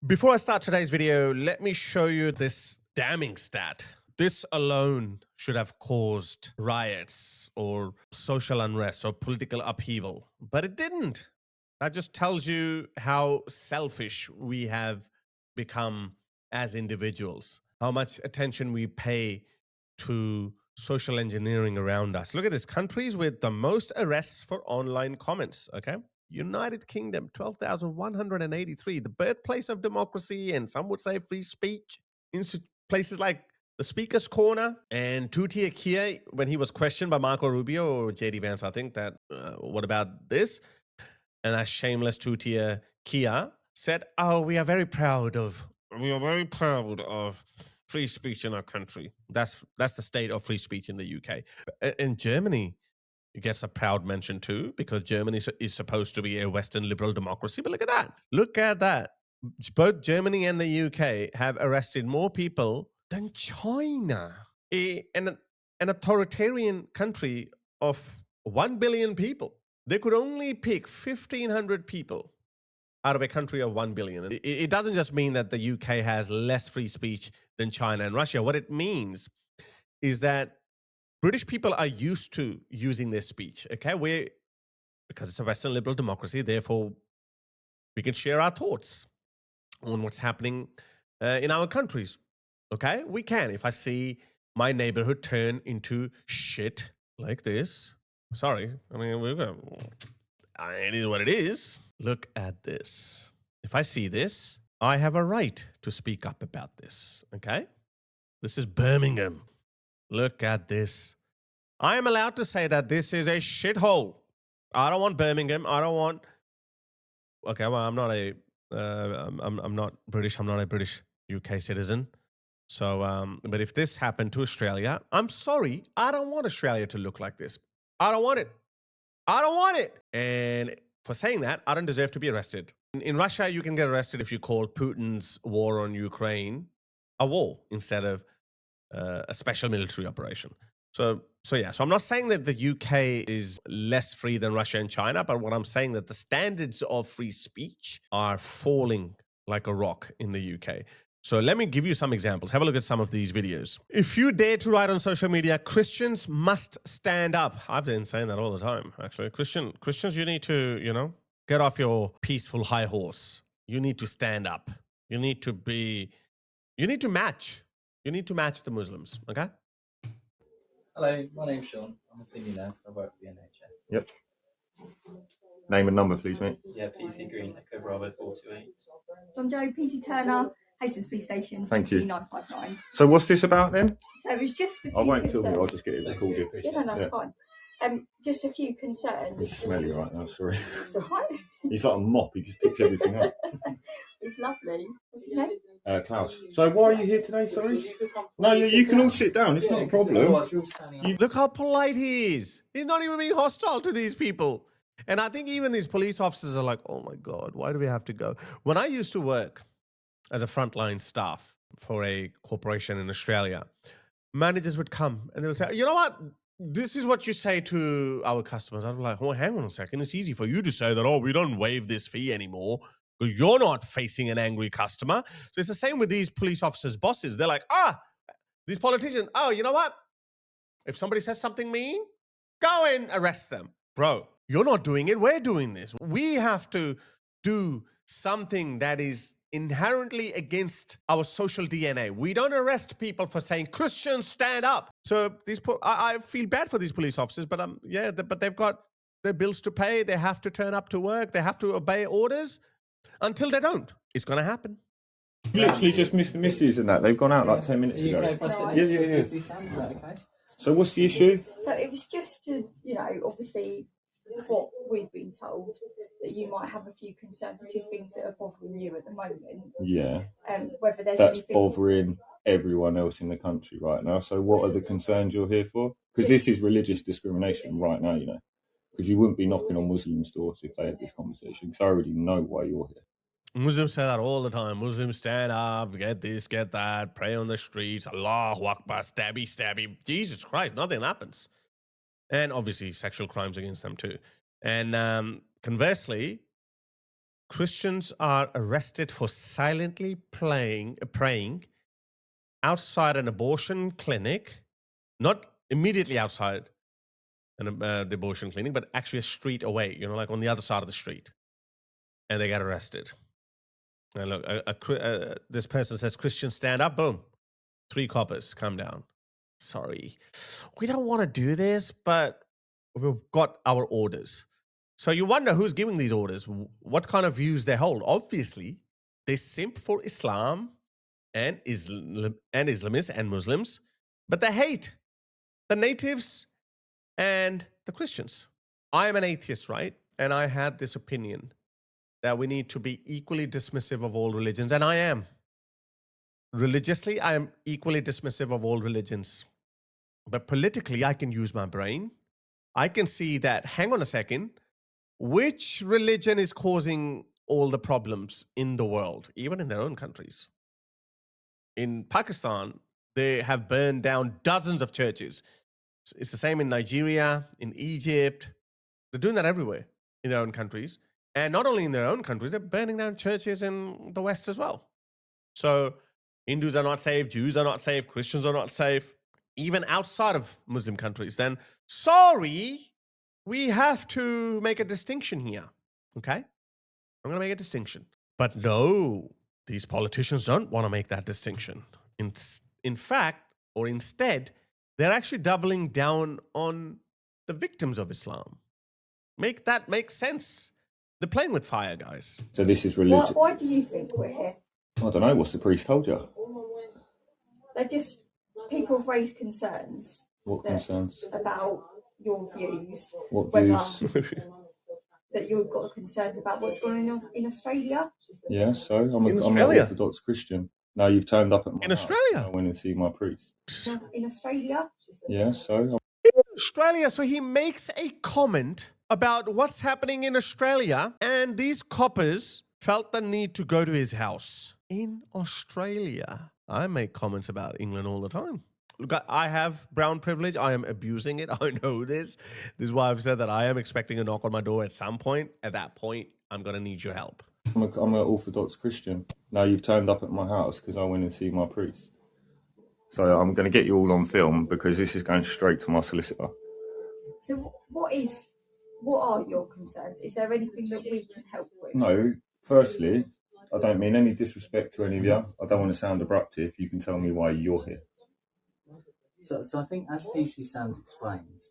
Before I start today's video, let me show you this damning stat. This alone should have caused riots or social unrest or political upheaval, but it didn't. That just tells you how selfish we have become as individuals, how much attention we pay to social engineering around us. Look at this, countries with the most arrests for online comments, okay? United Kingdom, 12,183, the birthplace of democracy and some would say free speech. In places like the Speaker's Corner and two-tier Kia, when he was questioned by Marco Rubio or JD Vance, I think that, what about this? And that shameless two-tier Kia said, oh, we are very proud of free speech in our country. That's the state of free speech in the UK. In Germany, it gets a proud mention too, because Germany is supposed to be a Western liberal democracy. But look at that. Look at that. Both Germany and the UK have arrested more people than China. An authoritarian country of 1 billion people. They could only pick 1,500 people out of a country of 1 billion. It doesn't just mean that the UK has less free speech than China and Russia. What it means is that British people are used to using their speech, okay? Because it's a Western liberal democracy, therefore we can share our thoughts on what's happening in our countries, okay? We can. If I see my neighborhood turn into shit like this, sorry, I mean, it is what it is. Look at this. If I see this, I have a right to speak up about this, okay? This is Birmingham. Look at this. I am allowed to say that this is a shithole. I don't want Birmingham. I don't want... Okay, well, I'm not British. I'm not a British UK citizen. So, but if this happened to Australia, I'm sorry. I don't want Australia to look like this. I don't want it. I don't want it. And for saying that, I don't deserve to be arrested. In Russia, you can get arrested if you call Putin's war on Ukraine a war instead of a special military operation. So I'm not saying that the UK is less free than Russia and China, but what I'm saying that the standards of free speech are falling like a rock in the UK. So let me give you some examples. Have a look at some of these videos. If you dare to write on social media, Christians must stand up. I've been saying that all the time, actually. Christians, you need to, get off your peaceful high horse. You need to stand up. You need to match. You need to match the Muslims, okay? Hello, my name's Sean. I'm a senior nurse. I work for the NHS. Yep. Name and number, please, mate. Yeah, PC Green, Echo Bravo 428. John Joe, PC Turner, Hastings Police Station. Thank you. 959. So what's this about then? So it was just a few I won't film concerns. it, I'll just get it recorded. Yeah, no, that's fine. Just a few concerns. It's smelly right now, sorry. It's all right. He's like a mop, he just picks everything up. It's lovely. What's his name? Klaus. So why are you here today, sorry? No, you can all sit down, it's not a problem. Look how polite he is. He's not even being hostile to these people. And I think even these police officers are like, oh my God, why do we have to go? When I used to work as a frontline staff for a corporation in Australia, managers would come and they would say, you know what? This is what you say to our customers. I was like, oh, hang on a second. It's easy for you to say that, oh, we don't waive this fee anymore because you're not facing an angry customer. So it's the same with these police officers' bosses. They're like, these politicians, oh, you know what? If somebody says something mean, go and arrest them. Bro, you're not doing it. We're doing this. We have to do something that is inherently against our social DNA. We don't arrest people for saying, Christians, stand up. So I feel bad for these police officers, but but they've got their bills to pay. They have to turn up to work. They have to obey orders. Until they don't, it's going to happen. You literally just missed the missus and that. They've gone out like 10 minutes ago. Yeah. Okay. So what's the issue? So it was just to, obviously what we've been told, that you might have a few concerns, a few things that are bothering you at the moment. Yeah. Whether there's That's anything bothering everyone else in the country right now. So what are the concerns you're here for? Because this is religious discrimination right now, because you wouldn't be knocking on Muslims' doors if they had this conversation, because I already know why you're here. Muslims say that all the time. Muslims stand up, get this, get that, pray on the streets, Allahu Akbar, stabby. Jesus Christ, nothing happens. And obviously sexual crimes against them too. And conversely, Christians are arrested for silently praying outside an abortion clinic, not immediately outside the abortion clinic, but actually a street away, like on the other side of the street. And they get arrested. And look, this person says, Christians stand up, boom. 3 coppers come down. Sorry, we don't want to do this, but we've got our orders. So you wonder who's giving these orders, what kind of views they hold. Obviously, they simp for Islam and Islamists and Muslims, but they hate the natives and the Christians. I am an atheist, right? And I had this opinion that we need to be equally dismissive of all religions, and I am. Religiously, I am equally dismissive of all religions. But politically, I can use my brain. I can see that, hang on a second, which religion is causing all the problems in the world, even in their own countries? In Pakistan, they have burned down dozens of churches. It's the same in Nigeria, in Egypt. They're doing that everywhere in their own countries. And not only in their own countries, they're burning down churches in the West as well. So Hindus are not safe, Jews are not safe, Christians are not safe, even outside of Muslim countries. Then, sorry, we have to make a distinction here, okay? I'm going to make a distinction. But no, these politicians don't want to make that distinction. In fact, or instead, they're actually doubling down on the victims of Islam. Make that make sense. They're playing with fire, guys. So this is religion. Why do you think we're here? I don't know. What's the priest told you? They're just people have raised concerns. What concerns? About your views. What whether views? that you've got concerns about what's going on in Australia. Yeah, so I'm an Australia? Orthodox Christian. Now you've turned up at my In house. Australia? I went and see my priest. In Australia. Yeah, so Australia. So he makes a comment about what's happening in Australia, and these coppers felt the need to go to his house in Australia. I make comments about England all the time. Look, I have brown privilege. I am abusing it. I know this. This is why I've said that I am expecting a knock on my door at some point. At that point, I'm going to need your help. I'm an Orthodox Christian. Now you've turned up at my house because I went and see my priest. So I'm going to get you all on film because this is going straight to my solicitor. So what are your concerns? Is there anything that we can help with? No, firstly, I don't mean any disrespect to any of you. I don't want to sound abrupt if you can tell me why you're here. So I think, as PC Sam's explained,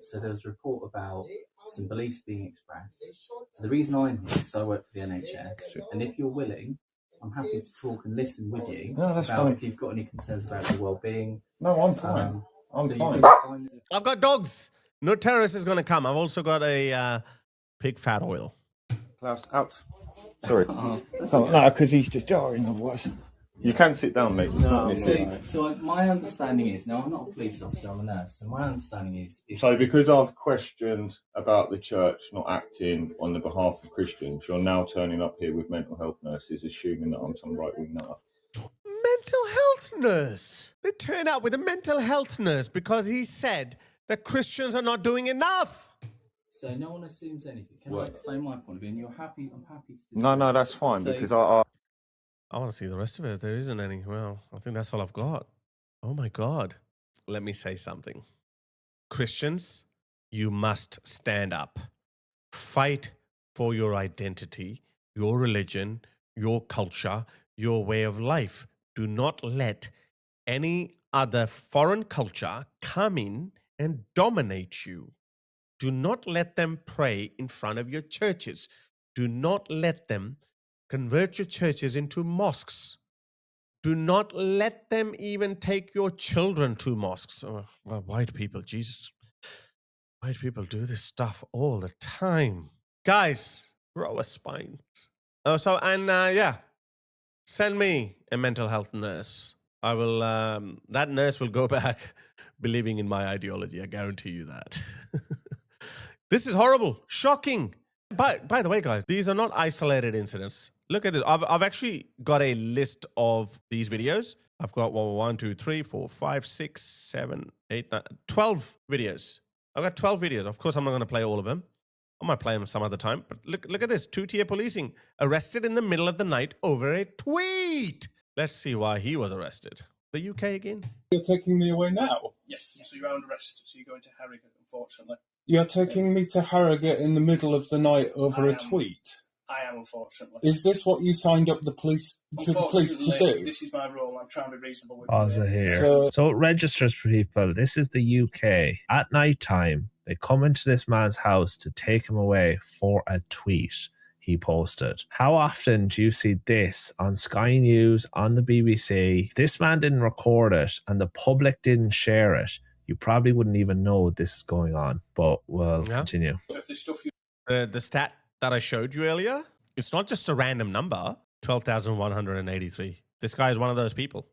so there was a report about some beliefs being expressed. So the reason I'm here is I work for the NHS, and if you're willing, I'm happy to talk and listen with you No, that's about fine. if you've got any concerns about your well-being. No, I'm fine. I'm so fine. you can find- I've got dogs. No terrorist is going to come. I've also got a pig fat oil. Klaus, out. Sorry. No, because he's just jarring otherwise. You can sit down, mate. It's not an issue. So my understanding is, now I'm not a police officer, I'm a nurse, so my understanding is... So because I've questioned about the church not acting on the behalf of Christians, you're now turning up here with mental health nurses, assuming that I'm some right-wing nut. Mental health nurse. They turn out with a mental health nurse because he said that Christians are not doing enough. So no one assumes anything. Can I explain my point of view? And you're happy, I'm happy to... No, that's fine, So- because I want to see the rest of it. If there isn't any, well, I think that's all I've got. Oh my God. Let me say something. Christians, you must stand up. Fight for your identity, your religion, your culture, your way of life. Do not let any other foreign culture come in and dominate you. Do not let them pray in front of your churches. Do not let them convert your churches into mosques. Do not let them even take your children to mosques. Oh, well, white people, Jesus. White people do this stuff all the time. Guys, grow a spine. Oh, so, and yeah, send me a mental health nurse. I will, that nurse will go back believing in my ideology. I guarantee you that. This is horrible, shocking. By the way, guys, these are not isolated incidents. Look at this. I've actually got a list of these videos. I've got 1, 2, 3, 4, 5, 6, 7, 8, 9, 12 videos. I've got 12 videos. Of course, I'm not going to play all of them. I might play him some other time, but look at this. Two-tier policing. Arrested in the middle of the night over a tweet. Let's see why he was arrested. The UK again? You're taking me away now? Yes, so you're under arrest, so you're going to Harrogate, unfortunately. You're taking me to Harrogate in the middle of the night over a tweet? I am, unfortunately. Is this what you signed up the police to do? This is my role. I'm trying to be reasonable with Pause it here. So it registers for people. This is the UK. At night time, they come into this man's house to take him away for a tweet he posted. How often do you see this on Sky News, on the BBC? If this man didn't record it and the public didn't share it, you probably wouldn't even know this is going on. But we'll continue. So if there's stuff you... The stat that I showed you earlier, it's not just a random number, 12,183. This guy is one of those people.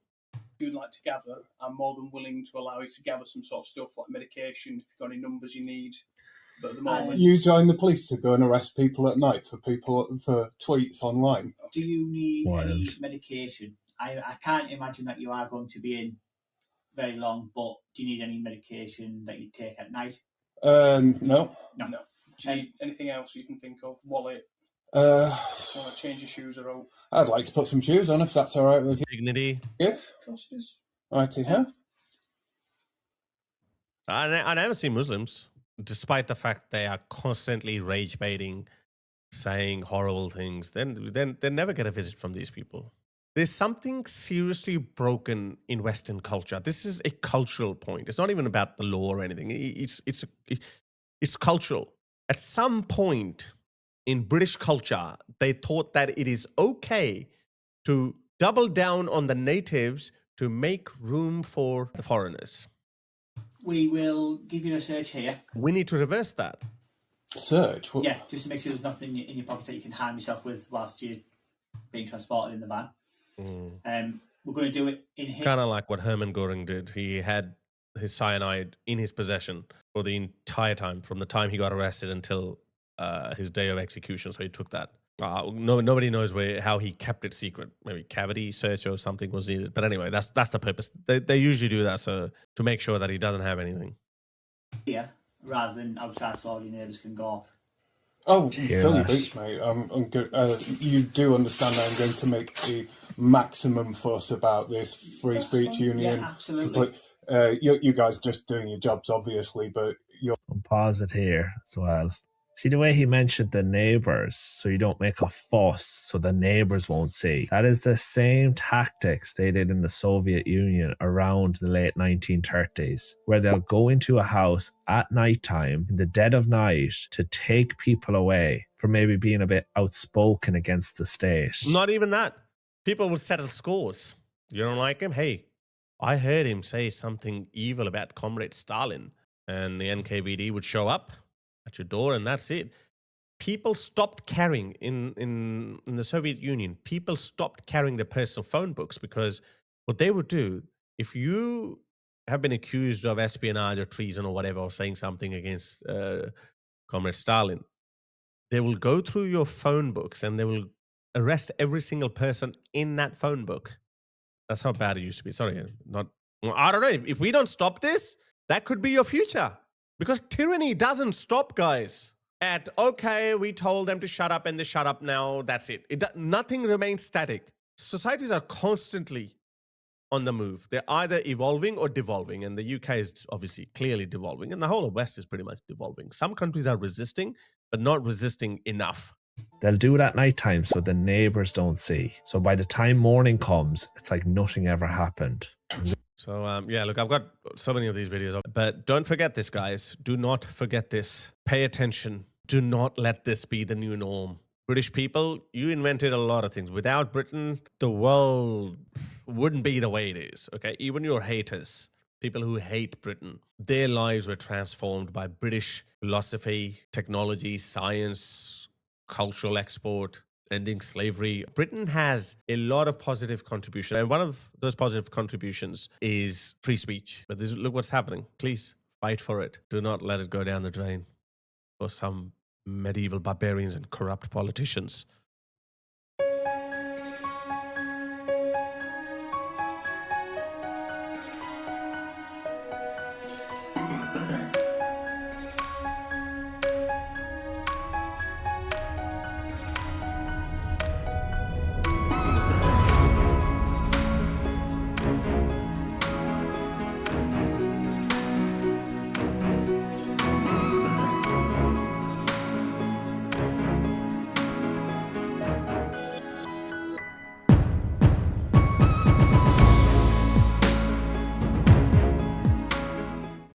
you'd like to gather, I'm more than willing to allow you to gather some sort of stuff like medication, if you've got any numbers you need. But at the moment... You join the police to go and arrest people at night for tweets online? Do you need any medication? I can't imagine that you are going to be in very long, but do you need any medication that you take at night? No. No. Do you need anything else you can think of? Wallet? Want to change your shoes or out? I'd like to put some shoes on if that's all right with you. Dignity. Yeah. Of course it is. Righty, huh? I never see Muslims, despite the fact they are constantly rage baiting, saying horrible things. Then they never get a visit from these people. There's something seriously broken in Western culture. This is a cultural point. It's not even about the law or anything. It's cultural. At some point in British culture, they thought that it is okay to double down on the natives to make room for the foreigners. We will give you a search here. We need to reverse that. Search? Yeah, just to make sure there's nothing in your pocket that you can harm yourself with whilst you're being transported in the van. We're going to do it in here. Kind of like what Hermann Goring did. He had his cyanide in his possession for the entire time, from the time he got arrested until his day of execution. So he took that. Nobody knows how he kept it secret. Maybe cavity search or something was needed. But anyway, that's the purpose. They usually do that to make sure that he doesn't have anything. Yeah, rather than outside so all your neighbours can go. Oh, fill your boots, mate. I'm good. You do understand that I'm going to make a maximum fuss about this free speech union. Yeah, absolutely. You guys just doing your jobs, obviously, but you're... I'll pause it here as well. See the way he mentioned the neighbours, so you don't make a fuss, so the neighbours won't see. That is the same tactics they did in the Soviet Union around the late 1930s, where they'll go into a house at night time, in the dead of night, to take people away for maybe being a bit outspoken against the state. Not even that. People would settle scores. You don't like him? Hey, I heard him say something evil about Comrade Stalin, and the NKVD would show up at your door, and that's it. People stopped carrying in the Soviet Union. People stopped carrying their personal phone books, because what they would do, if you have been accused of espionage or treason or whatever, or saying something against Comrade Stalin, they will go through your phone books and they will arrest every single person in that phone book. That's how bad it used to be. Sorry, I don't know. If we don't stop this, that could be your future. Because tyranny doesn't stop, guys, at, okay, we told them to shut up and they shut up now, that's it. Nothing remains static. Societies are constantly on the move. They're either evolving or devolving, and the UK is obviously clearly devolving, and the whole of West is pretty much devolving. Some countries are resisting, but not resisting enough. They'll do it at night time so the neighbours don't see. So by the time morning comes, it's like nothing ever happened. So, yeah, look, I've got so many of these videos, but don't forget this, guys. Do not forget this. Pay attention. Do not let this be the new norm. British people, you invented a lot of things. Without Britain, the world wouldn't be the way it is, okay? Even your haters, people who hate Britain, their lives were transformed by British philosophy, technology, science, cultural export, ending slavery. Britain has a lot of positive contribution, and one of those positive contributions is free speech. But look what's happening. Please fight for it. Do not let it go down the drain for some medieval barbarians and corrupt politicians.